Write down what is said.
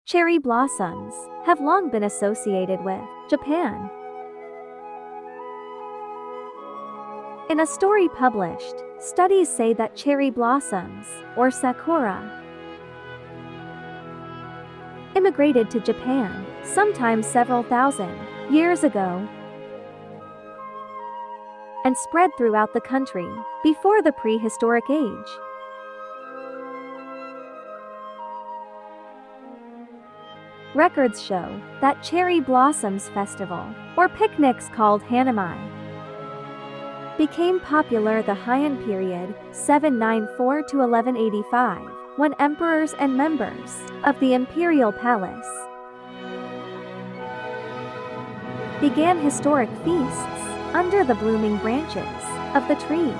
Cherry blossoms have long been associated with Japan. In a story published, studies say that cherry blossoms, or Sakura, immigrated to Japan, sometimes several thousand years ago, and spread throughout the country before the prehistoric age. Records show that Cherry Blossoms Festival, or picnics called Hanami, became popular the Heian period, 794 to 1185, when emperors and members of the imperial palace began historic feasts under the blooming branches of the tree.